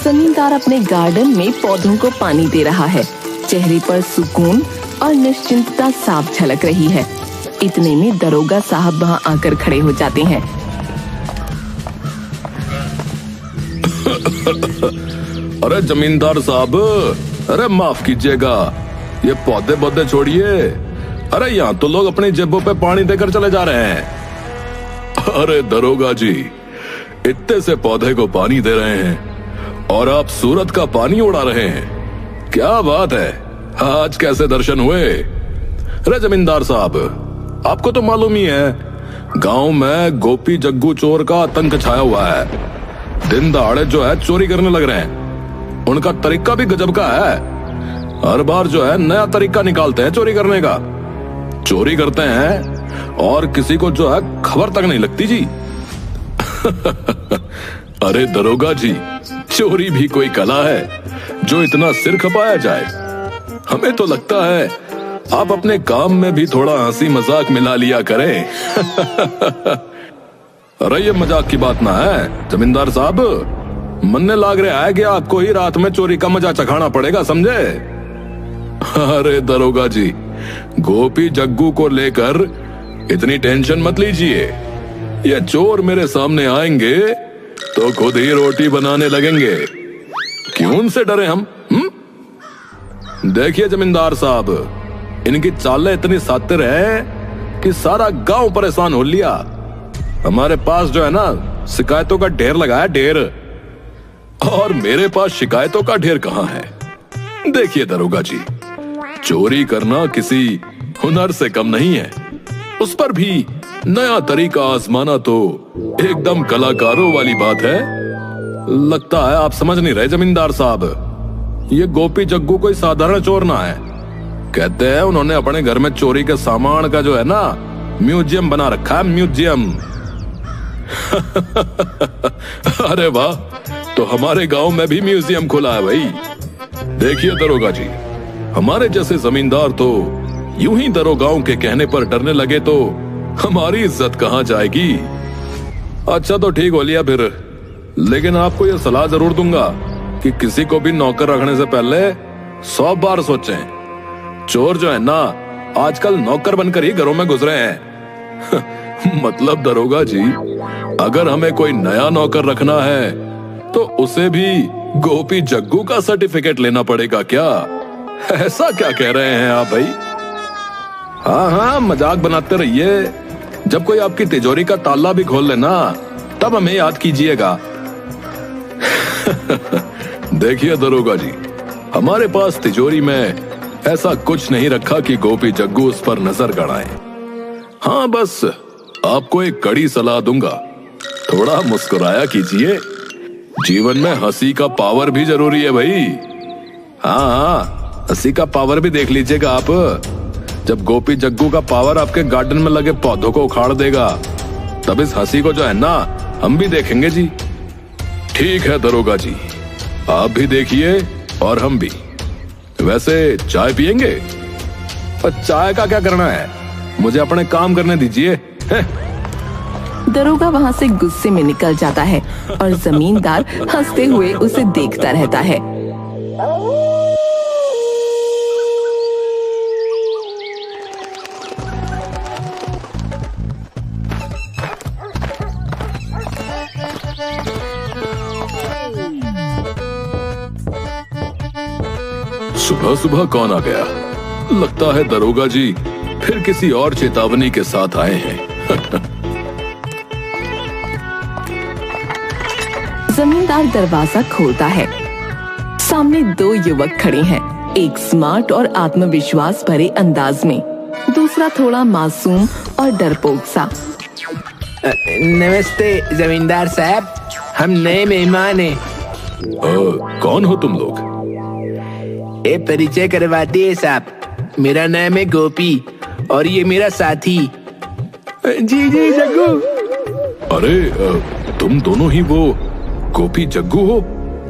जमींदार अपने गार्डन में पौधों को पानी दे रहा है। चेहरे पर सुकून और निश्चिंतता साफ झलक रही है। इतने में दरोगा साहब वहां आकर खड़े हो जाते हैं। अरे जमींदार साहब, अरे माफ कीजिएगा, ये पौधे छोड़िए। अरे यहाँ तो लोग अपनी जेबों पे पानी देकर चले जा रहे हैं। अरे दरोगा जी, इतने से पौधे को पानी दे रहे हैं और आप सूरत का पानी उड़ा रहे हैं। क्या बात है, आज कैसे दर्शन हुए? अरे जमींदार साहब, आपको तो मालूम ही है, गांव में गोपी जग्गू चोर का आतंक छाया हुआ है। दिन दहाड़े जो है चोरी करने लग रहे हैं। उनका तरीका भी गजब का है। हर बार जो है नया तरीका निकालते हैं चोरी करने का। चोरी करते हैं और किसी को जो है खबर तक नहीं लगती जी। अरे दरोगा जी, चोरी भी कोई कला है जो इतना सिर खपाया जाए। हमें तो लगता है आप अपने काम में भी थोड़ा हंसी मजाक मिला लिया करें। अरे ये मजाक की बात ना है जमींदार साहब, मनने लाग रहा है कि आपको ही रात में चोरी का मजा चखाना पड़ेगा, समझे? अरे दरोगा जी, गोपी जग्गू को लेकर इतनी टेंशन मत लीजिए। ये चोर मेरे सामने आएंगे तो खुद ही रोटी बनाने लगेंगे। क्यों उनसे डरे हम? देखिए जमींदार साहब, इनकी चालें इतनी सातिर है कि सारा गांव परेशान हो लिया। हमारे पास जो है ना शिकायतों का ढेर लगा है, ढेर। और मेरे पास शिकायतों का ढेर कहां है? देखिए दरोगा जी, चोरी करना किसी हुनर से कम नहीं है। उस पर भी नया तरीका आजमाना तो एकदम कलाकारों वाली बात है। लगता है आप समझ नहीं रहे जमींदार साहब। ये गोपी जग्गू कोई साधारण चोर ना है। कहते हैं उन्होंने अपने घर में चोरी के सामान का जो है ना म्यूजियम बना रखा है, म्यूजियम। अरे वाह, तो हमारे गांव में भी म्यूजियम खुला है भाई। देखिए दरोगा जी, हमारे जैसे जमींदार तो यूं ही दरोगाओं के कहने पर डरने लगे तो हमारी इज्जत कहां जाएगी। अच्छा तो ठीक हो लिया फिर, लेकिन आपको यह सलाह जरूर दूंगा कि किसी को भी नौकर रखने से पहले 100 बार सोचें। चोर जो है ना आजकल नौकर बनकर ही घरों में घुस रहे हैं। मतलब दरोगा जी, अगर हमें कोई नया नौकर रखना है तो उसे भी गोपी जग्गू का सर्टिफिकेट लेना पड़ेगा क्या? ऐसा क्या कह रहे हैं आप भाई? हाँ, मजाक बनाते रहिए। जब कोई आपकी तिजोरी का ताला भी खोल लेना तब हमें याद कीजिएगा। देखिए दरोगा जी, हमारे पास तिजोरी में ऐसा कुछ नहीं रखा कि गोपी जग्गू उस पर नजर गड़ाए। हाँ, बस आपको एक कड़ी सलाह दूंगा, थोड़ा मुस्कुराया कीजिए। जीवन में हंसी का पावर भी जरूरी है भाई। हाँ, हंसी का पावर भी देख लीजिएगा आप। जब गोपी जग्गू का पावर आपके गार्डन में लगे पौधों को उखाड़ देगा, तब इस हंसी को जो है ना हम भी देखेंगे जी। ठीक है दरोगा जी, आप भी देखिए और हम भी। वैसे चाय पियेंगे? चाय का क्या करना है, मुझे अपने काम करने दीजिए। दरोगा वहां से गुस्से में निकल जाता है और जमींदार हंसते हुए उसे देखता रहता है। सुबह सुबह कौन आ गया? लगता है दरोगा जी फिर किसी और चेतावनी के साथ आए हैं। जमींदार दरवाजा खोलता है। सामने 2 युवक खड़े हैं, एक स्मार्ट और आत्मविश्वास भरे अंदाज में, दूसरा थोड़ा मासूम और डरपोक सा। नमस्ते जमींदार साहब, हम नए मेहमान हैं। कौन हो तुम लोग? ये परिचय करवाते हैं साहब, मेरा नाम है गोपी और ये मेरा साथी। जी जी जग्गू। अरे तुम दोनों ही वो गोपी जग्गू हो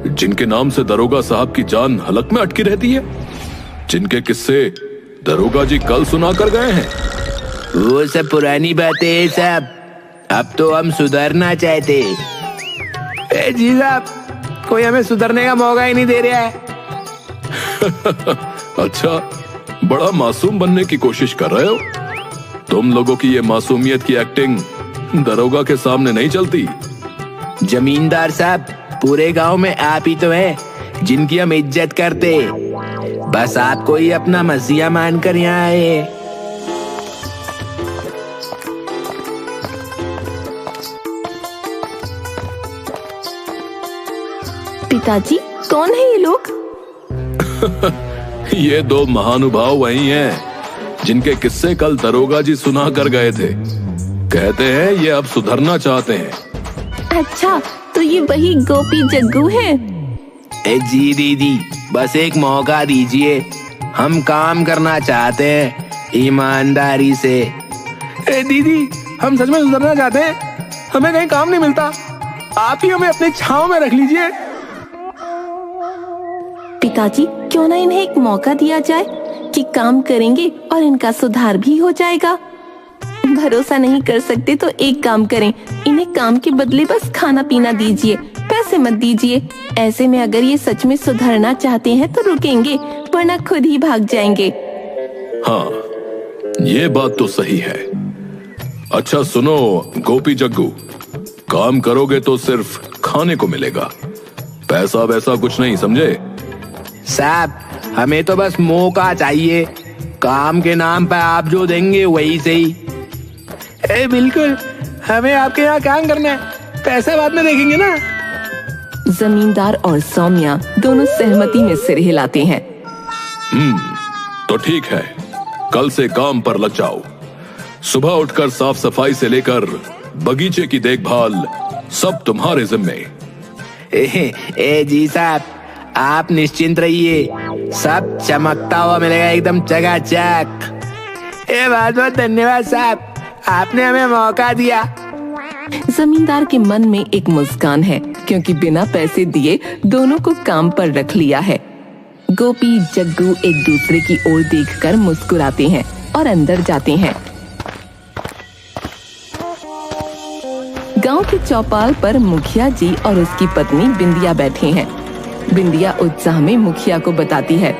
जिनके नाम से दरोगा साहब की जान हलक में अटकी रहती है, जिनके किस्से दरोगा जी कल सुना कर गए हैं? वो सब पुरानी बातें हैं साहब, अब तो हम सुधरना चाहते हैं। जी साहब, कोई हमें सुधरने का मौका ही नहीं दे रहा है। अच्छा, बड़ा मासूम बनने की कोशिश कर रहे हो? तुम लोगों की ये मासूमियत की एक्टिंग दरोगा के सामने नहीं चलती। जमींदार साहब, पूरे गांव में आप ही तो हैं जिनकी हम इज्जत करते। बस आपको ही अपना मसीहा मानकर यहाँ आए। पिताजी, कौन है ये लोग? ये दो महानुभाव वही हैं जिनके किस्से कल दरोगा जी सुना कर गए थे। कहते हैं ये अब सुधरना चाहते हैं। अच्छा, तो ये वही गोपी जग्गू हैं? जी दीदी, बस एक मौका दीजिए, हम काम करना चाहते हैं ईमानदारी से। दीदी, हम सच में सुधरना चाहते हैं, हमें कहीं काम नहीं मिलता, आप ही हमें अपनी छांव में रख लीजिए। पिताजी, क्यों ना इन्हें एक मौका दिया जाए कि काम करेंगे और इनका सुधार भी हो जाएगा। भरोसा नहीं कर सकते तो एक काम करें, इन्हें काम के बदले बस खाना पीना दीजिए, पैसे मत दीजिए। ऐसे में अगर ये सच में सुधरना चाहते हैं तो रुकेंगे, वरना खुद ही भाग जाएंगे। हाँ, ये बात तो सही है। अच्छा सुनो गोपी जग्गू, काम करोगे तो सिर्फ खाने को मिलेगा, पैसा वैसा कुछ नहीं, समझे? साहब, हमें तो बस मौका चाहिए, काम के नाम पर आप जो देंगे वही सही। बिल्कुल, हमें आपके यहाँ काम करना है, पैसा बाद में देखेंगे ना। जमींदार और सौम्या दोनों सहमति में सिर हिलाते हैं। तो ठीक है, कल से काम पर लग जाओ। सुबह उठकर साफ सफाई से लेकर बगीचे की देखभाल सब तुम्हारे जिम्मे। जी साहब, आप निश्चिंत रहिए, सब चमकता हुआ मिलेगा एकदम चकाचक। बहुत बहुत धन्यवाद साहब, आपने हमें मौका दिया। जमींदार के मन में एक मुस्कान है, क्योंकि बिना पैसे दिए दोनों को काम पर रख लिया है। गोपी जग्गू एक दूसरे की ओर देखकर मुस्कुराते हैं और अंदर जाते हैं। गांव के चौपाल पर मुखिया जी और उसकी पत्नी बिंदिया बैठे हैं। बिंदिया उत्साह में मुखिया को बताती है,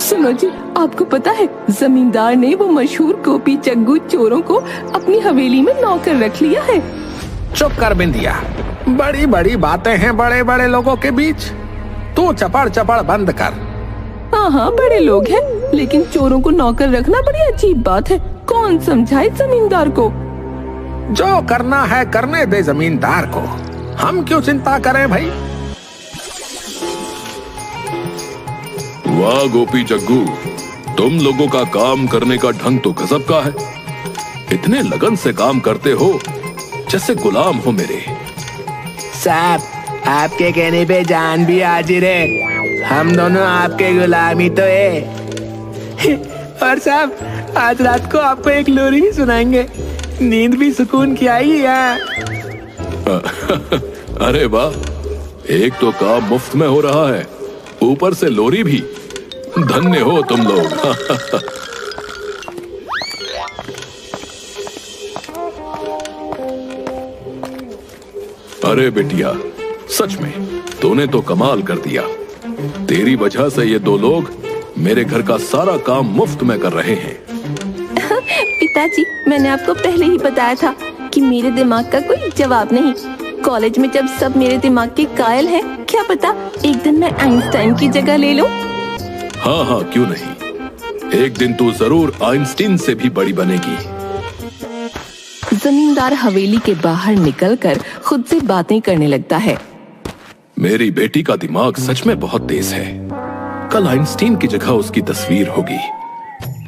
सुनो जी, आपको पता है जमींदार ने वो मशहूर गोपी जग्गू चोरों को अपनी हवेली में नौकर रख लिया है। चुप कर बिंदिया, बड़ी बड़ी बातें हैं बड़े बड़े लोगों के बीच, तू चपड़ चपड़ बंद कर। हाँ, बड़े लोग हैं, लेकिन चोरों को नौकर रखना बड़ी अजीब बात है। कौन समझाए जमींदार को? जो करना है करने दे जमींदार को, हम क्यों चिंता करें भाई। वाह गोपी जग्गू, तुम लोगों का काम करने का ढंग तो गजब का है। इतने लगन से काम करते हो जैसे गुलाम हो मेरे। साहब, आपके कहने पे जान भी हाजिर है, हम दोनों आपके गुलाम ही तो है। और साहब, आज रात को आपको एक लोरी भी सुनाएंगे, नींद भी सुकून की आएगी यहाँ। अरे वाह, एक तो काम मुफ्त में हो रहा है, ऊपर से लोरी भी। धन्य हो तुम लोग। अरे बेटिया, सच में तूने तो कमाल कर दिया। तेरी वजह से ये दो लोग मेरे घर का सारा काम मुफ्त में कर रहे हैं। पिताजी, मैंने आपको पहले ही बताया था कि मेरे दिमाग का कोई जवाब नहीं। कॉलेज में जब सब मेरे दिमाग के कायल हैं, क्या पता एक दिन मैं आइंस्टाइन की जगह ले लूं। हाँ, क्यों नहीं, एक दिन तू जरूर आइंस्टीन से भी बड़ी बनेगी। जमींदार हवेली के बाहर निकलकर खुद से बातें करने लगता है। मेरी बेटी का दिमाग सच में बहुत तेज है, कल आइंस्टीन की जगह उसकी तस्वीर होगी।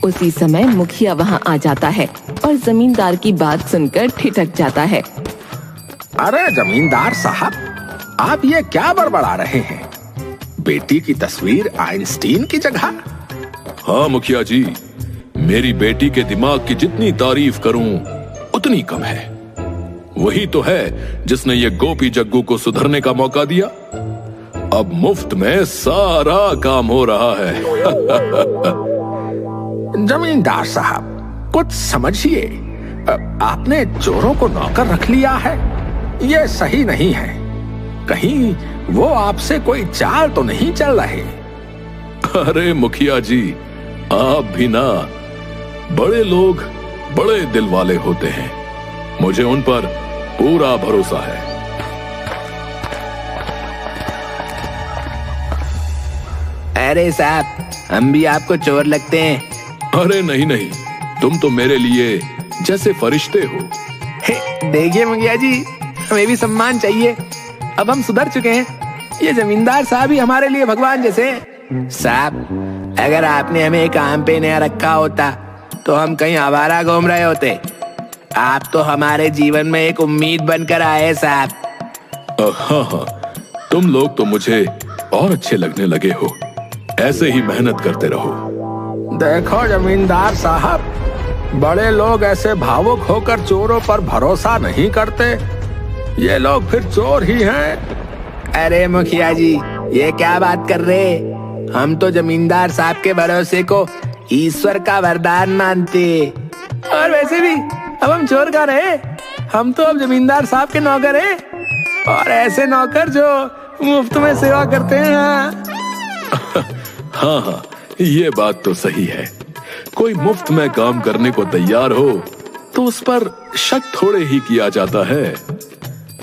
उसी समय मुखिया वहाँ आ जाता है और जमींदार की बात सुनकर ठिठक जाता है। अरे जमींदार साहब, आप ये क्या बड़बड़ा रहे हैं? बेटी की तस्वीर आइंस्टीन की जगह? हाँ मुखिया जी, मेरी बेटी के दिमाग की जितनी तारीफ करूं उतनी कम है। वही तो है जिसने ये गोपी जग्गू को सुधरने का मौका दिया। अब मुफ्त में सारा काम हो रहा है। जमींदार साहब, कुछ समझिए, आपने चोरों को नौकर रख लिया है, ये सही नहीं है। कहीं वो आपसे कोई चाल तो नहीं चल रहे? अरे मुखिया जी, आप भी ना, बड़े लोग बड़े दिल वाले होते हैं, मुझे उन पर पूरा भरोसा है। अरे साहब, हम भी आपको चोर लगते हैं। अरे नहीं नहीं, तुम तो मेरे लिए जैसे फरिश्ते हो। देखिए मुखिया जी, हमें भी सम्मान चाहिए। अब हम सुधर चुके हैं। ये जमींदार साहब ही हमारे लिए भगवान जैसे हैं। साहब, अगर आपने हमें काम पे नया रखा होता तो हम कहीं आवारा घूम रहे होते। आप तो हमारे जीवन में एक उम्मीद बनकर आए साहब। हाँ हाँ, तुम लोग तो मुझे और अच्छे लगने लगे हो। ऐसे ही मेहनत करते रहो। देखो जमींदार साहब, बड़े लोग ऐसे भावुक होकर चोरों पर भरोसा नहीं करते। ये लोग फिर चोर ही हैं। अरे मुखिया जी, ये क्या बात कर रहे? हम तो जमींदार साहब के भरोसे को ईश्वर का वरदान मानते। और वैसे भी अब हम चोर का रहे, हम तो अब जमींदार साहब के नौकर हैं। और ऐसे नौकर जो मुफ्त में सेवा करते हैं। हाँ हाँ, ये बात तो सही है। कोई मुफ्त में काम करने को तैयार हो तो उस पर शक थोड़े ही किया जाता है।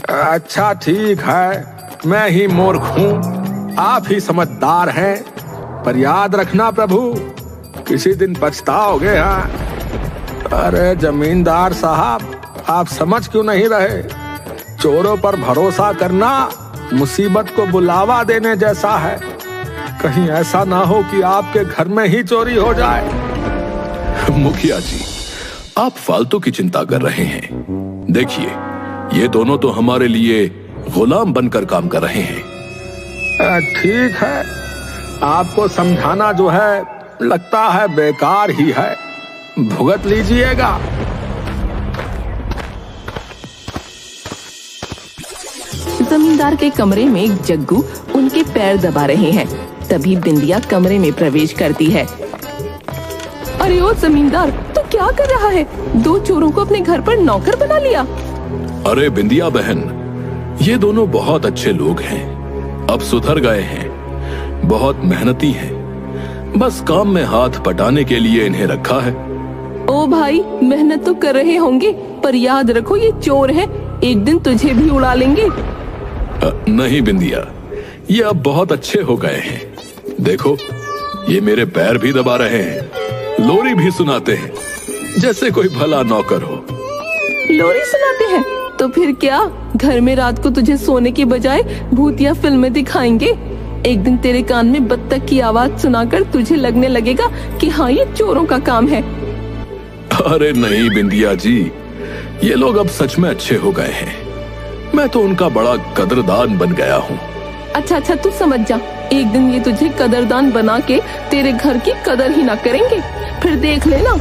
अच्छा ठीक है, मैं ही मूर्ख हूँ, आप ही समझदार हैं। पर याद रखना प्रभु, किसी दिन पछताओगे। हाँ। अरे जमींदार साहब, आप समझ क्यों नहीं रहे? चोरों पर भरोसा करना मुसीबत को बुलावा देने जैसा है। कहीं ऐसा ना हो कि आपके घर में ही चोरी हो जाए। मुखिया जी, आप फालतू की चिंता कर रहे हैं। देखिए, ये दोनों तो हमारे लिए गुलाम बनकर काम कर रहे हैं। ठीक है, आपको समझाना जो है लगता है बेकार ही है। भुगत लीजिएगा। जमींदार के कमरे में एक जग्गू उनके पैर दबा रहे हैं। तभी बिंदिया कमरे में प्रवेश करती है। अरे ओ जमींदार, तू क्या कर रहा है? 2 चोरों को अपने घर पर नौकर बना लिया। अरे बिंदिया बहन, ये दोनों बहुत अच्छे लोग हैं, अब सुधर गए हैं, बहुत मेहनती हैं। बस काम में हाथ बटाने के लिए इन्हें रखा है। ओ भाई, मेहनत तो कर रहे होंगे, पर याद रखो ये चोर हैं, एक दिन तुझे भी उड़ा लेंगे। नहीं बिंदिया, ये अब बहुत अच्छे हो गए हैं। देखो, ये मेरे पैर भी दबा रहे हैं, लोरी भी सुनाते हैं, जैसे कोई भला नौकर हो। लोरी सुनाते हैं? तो फिर क्या, घर में रात को तुझे सोने की बजाय भूतिया फिल्में दिखाएंगे। एक दिन तेरे कान में बत्तख की आवाज सुनाकर तुझे लगने लगेगा कि हाँ, ये चोरों का काम है। अरे नहीं बिंदिया जी, ये लोग अब सच में अच्छे हो गए हैं। मैं तो उनका बड़ा कदरदान बन गया हूँ। अच्छा, तू समझ जा, एक दिन ये तुझे कदरदान बना के तेरे घर की कदर ही ना करेंगे, फिर देख लेना।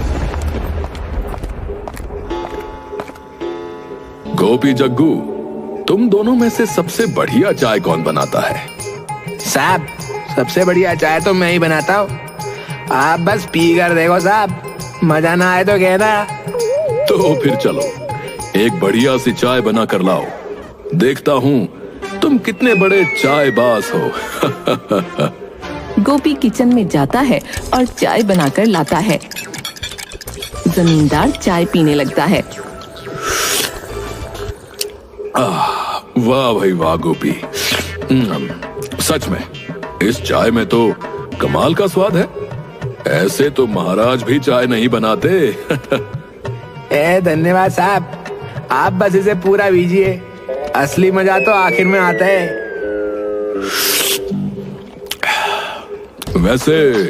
गोपी जग्गू, तुम दोनों में से सबसे बढ़िया चाय कौन बनाता है? साहब, सबसे बढ़िया चाय तो मैं ही बनाता हूँ। आप बस पी कर देखो साहब, मजा ना आए तो कहना। तो फिर चलो, एक बढ़िया सी चाय बना कर लाओ, देखता हूँ तुम कितने बड़े चायबाज हो। गोपी किचन में जाता है और चाय बनाकर लाता है। जमींदार चाय पीने लगता है। वाह भाई वाह गोपी, सच में इस चाय में तो कमाल का स्वाद है। ऐसे तो महाराज भी चाय नहीं बनाते। धन्यवाद साहब, आप बस इसे पूरा पीजिए, असली मजा तो आखिर में आता है। वैसे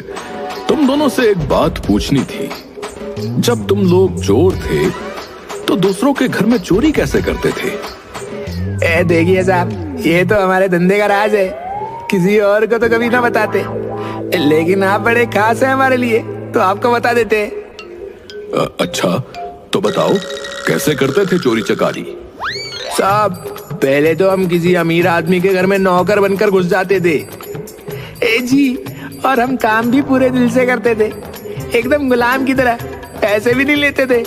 तुम दोनों से एक बात पूछनी थी। जब तुम लोग चोर थे तो दूसरों के घर में चोरी कैसे करते थे? देखिए साहब, ये तो हमारे धंधे का राज है, किसी और को तो कभी ना बताते, लेकिन आप बड़े खास हैं हमारे लिए, तो आपको बता देते। अच्छा, तो बताओ कैसे करते थे चोरी चकारी? साहब, पहले तो हम किसी अमीर आदमी के घर में नौकर बनकर घुस जाते थे। जी, और हम काम भी पूरे दिल से करते थे, एकदम गुलाम की तरह, पैसे भी नहीं लेते थे।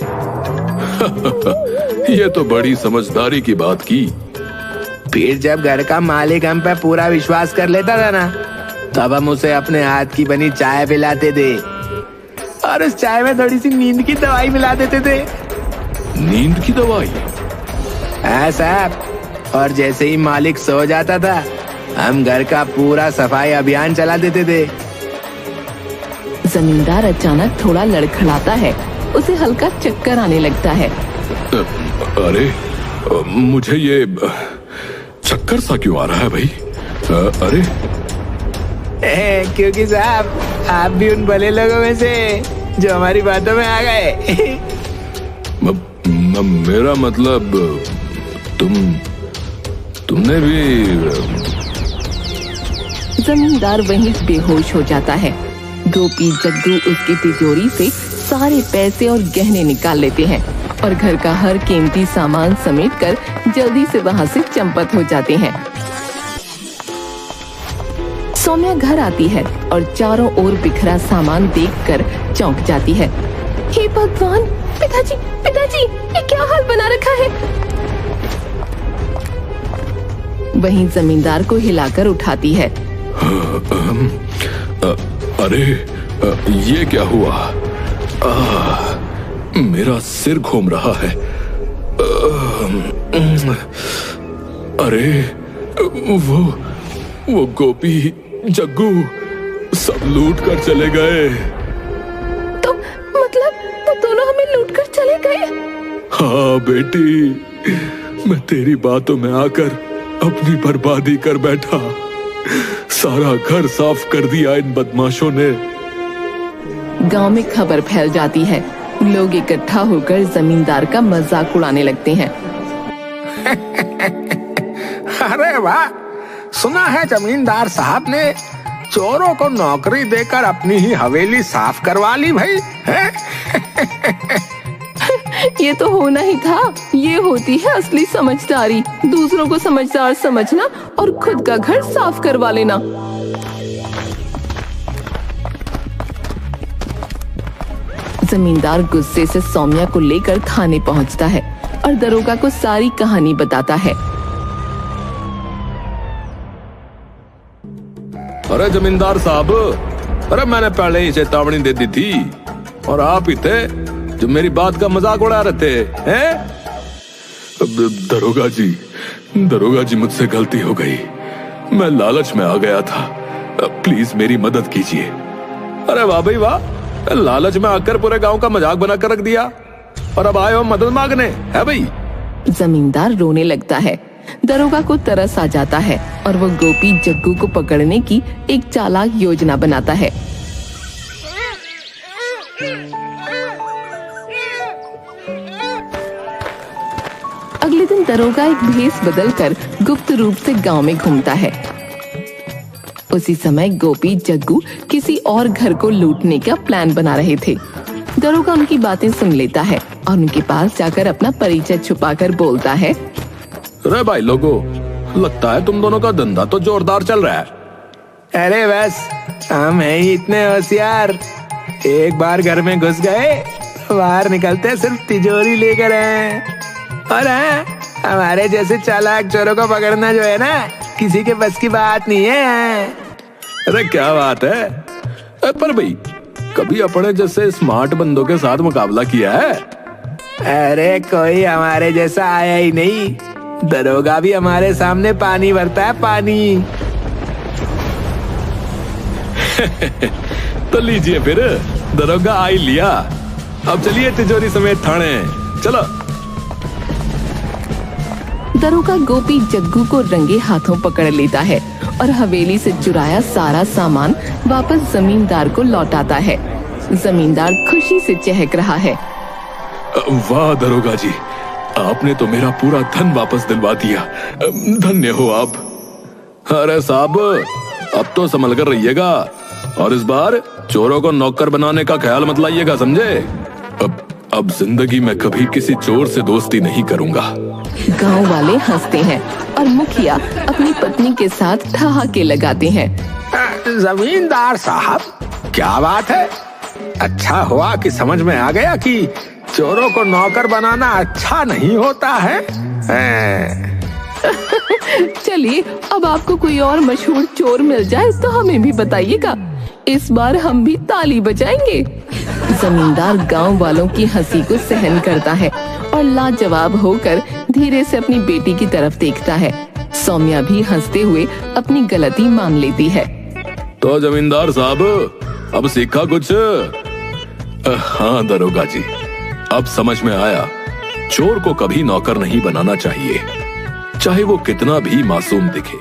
ये तो बड़ी समझदारी की बात की। फिर जब घर का मालिक हम पे पूरा विश्वास कर लेता था ना, तब हम उसे अपने हाथ की बनी चाय पिलाते थे और उस चाय में थोड़ी सी नींद की दवाई मिला देते थे। नींद की दवाई? हाँ साहब, और जैसे ही मालिक सो जाता था, हम घर का पूरा सफाई अभियान चला देते थे। जमींदार अचानक थोड़ा लड़खड़ाता है, उसे हल्का चक्कर आने लगता है। अरे मुझे ये चक्कर सा क्यों आ रहा है भाई? अरे क्योंकि साहब आप भी उन भले लोगों में से जो हमारी बातों में आ गए। मेरा मतलब तुमने भी। जमींदार वहीं बेहोश हो जाता है। गोपी जग्गू उसकी तिजोरी से सारे पैसे और गहने निकाल लेते हैं और घर का हर कीमती सामान समेटकर जल्दी से वहां से चंपत हो जाते हैं। सौम्या घर आती है और चारों ओर बिखरा सामान देखकर चौंक जाती है। हे भगवान, पिताजी पिताजी, ये क्या हाल बना रखा है? वहीं जमींदार को हिलाकर उठाती है। अरे ये क्या हुआ? मेरा सिर घूम रहा है। अरे वो गोपी जग्गू सब लूट कर चले गए। तो मतलब वो दोनों हमें लूट कर चले गए? हाँ बेटी, मैं तेरी बातों में आकर अपनी बर्बादी कर बैठा। सारा घर साफ कर दिया इन बदमाशों ने। गांव में खबर फैल जाती है। लोग इकट्ठा होकर जमींदार का मजाक उड़ाने लगते हैं। अरे वाह, सुना है जमींदार साहब ने चोरों को नौकरी देकर अपनी ही हवेली साफ करवा ली भाई है? ये तो होना ही था। ये होती है असली समझदारी, दूसरों को समझदार समझना और खुद का घर साफ करवा लेना। जमींदार गुस्से से सौम्या को लेकर थाने पहुंचता है और दरोगा को सारी कहानी बताता है। अरे जमींदार साहब, अरे मैंने पहले ही चेतावनी दे दी थी और आप ही थे जो मेरी बात का मजाक उड़ा रहे थे हैं? दरोगा जी मुझसे गलती हो गई। मैं लालच में आ गया था। प्लीज मेरी मदद कीजिए। अरे वाह भाई वाह, लालच में आकर पूरे गांव का मजाक बनाकर रख दिया और अब आए हो मदद मांगने, है भाई? जमींदार रोने लगता है। दरोगा को तरस आ जाता है और वो गोपी जग्गू को पकड़ने की एक चालाक योजना बनाता है। अगले दिन दरोगा एक भेष बदलकर गुप्त रूप से गांव में घूमता है। उसी समय गोपी जग्गू किसी और घर को लूटने का प्लान बना रहे थे। दरोगा उनकी बातें सुन लेता है और उनके पास जाकर अपना परिचय छुपाकर बोलता है। अरे भाई लोगों, लगता है तुम दोनों का धंधा तो जोरदार चल रहा है। अरे बस, हम हैं ही इतने होशियार। एक बार घर में घुस गए तो बाहर निकलते सिर्फ तिजोरी लेकर हैं। और हमारे जैसे चालाक चोरों को पकड़ना जो है ना, किसी के बस की बात नहीं है। अरे क्या बात है? पर भाई, कभी अपने जैसे स्मार्ट बंदों के साथ मुकाबला किया है? अरे कोई हमारे जैसा आया ही नहीं। दरोगा भी हमारे सामने पानी भरता है, पानी। तो लीजिए फिर, दरोगा आ ही लिया। अब चलिए तिजोरी समेत थाने, चलो। दरोगा गोपी जग्गू को रंगे हाथों पकड़ लेता है और हवेली से चुराया सारा सामान वापस जमींदार को लौटाता है। जमींदार खुशी से चहक रहा है। वाह दरोगा जी, आपने तो मेरा पूरा धन वापस दिलवा दिया। धन्य हो आप। अरे साहब, अब तो संभल कर रहिएगा और इस बार चोरों को नौकर बनाने का ख्याल मत लाइएगा, समझे? अब जिंदगी में कभी किसी चोर से दोस्ती नहीं करूंगा। गांव वाले हंसते हैं और मुखिया अपनी पत्नी के साथ ठहाके लगाते हैं। जमींदार साहब, क्या बात है? अच्छा हुआ कि समझ में आ गया कि चोरों को नौकर बनाना अच्छा नहीं होता है। चलिए, अब आपको कोई और मशहूर चोर मिल जाए तो हमें भी बताइएगा, इस बार हम भी ताली बजाएंगे। जमींदार गांव वालों की हंसी को सहन करता है और लाजवाब होकर धीरे से अपनी बेटी की तरफ देखता है। सौम्या भी हंसते हुए अपनी गलती मान लेती है। तो जमींदार साहब, अब सीखा कुछ? हाँ दरोगा जी, अब समझ में आया, चोर को कभी नौकर नहीं बनाना चाहिए, चाहे वो कितना भी मासूम दिखे।